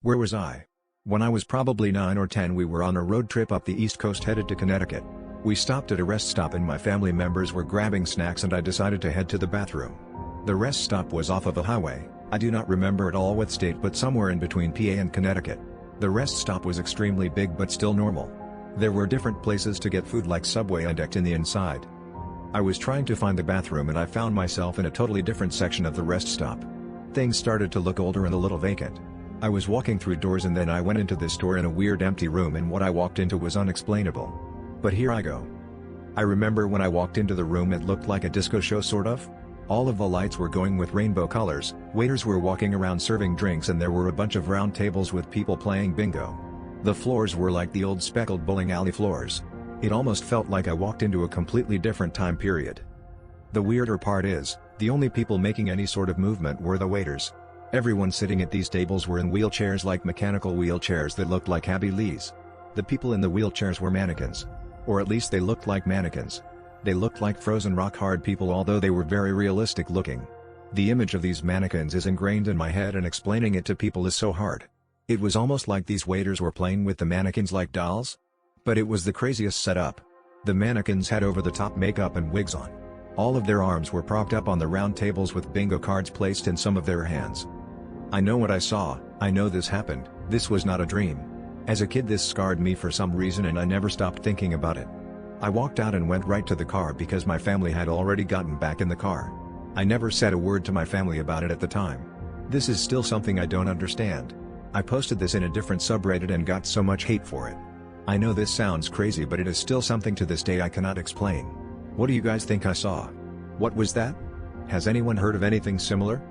Where was I? When I was probably 9 or 10, we were on a road trip up the East Coast headed to Connecticut. We stopped at a rest stop and my family members were grabbing snacks and I decided to head to the bathroom. The rest stop was off of a highway. I do not remember at all what state, but somewhere in between PA and Connecticut. The rest stop was extremely big but still normal. There were different places to get food like Subway and decked in the inside. I was trying to find the bathroom and I found myself in a totally different section of the rest stop. Things started to look older and a little vacant. I was walking through doors and then I went into this door in a weird empty room, and what I walked into was unexplainable. But here I go. I remember when I walked into the room it looked like a disco show sort of. All of the lights were going with rainbow colors, waiters were walking around serving drinks, and there were a bunch of round tables with people playing bingo. The floors were like the old speckled bowling alley floors. It almost felt like I walked into a completely different time period. The weirder part is, the only people making any sort of movement were the waiters. Everyone sitting at these tables were in wheelchairs, like mechanical wheelchairs that looked like Abby Lee's. The people in the wheelchairs were mannequins. Or at least they looked like mannequins. They looked like frozen rock hard people, although they were very realistic looking. The image of these mannequins is ingrained in my head and explaining it to people is so hard. It was almost like these waiters were playing with the mannequins like dolls. But it was the craziest setup. The mannequins had over-the-top makeup and wigs on. All of their arms were propped up on the round tables with bingo cards placed in some of their hands. I know what I saw, I know this happened, this was not a dream. As a kid this scarred me for some reason and I never stopped thinking about it. I walked out and went right to the car because my family had already gotten back in the car. I never said a word to my family about it at the time. This is still something I don't understand. I posted this in a different subreddit and got so much hate for it. I know this sounds crazy, but it is still something to this day I cannot explain. What do you guys think I saw? What was that? Has anyone heard of anything similar?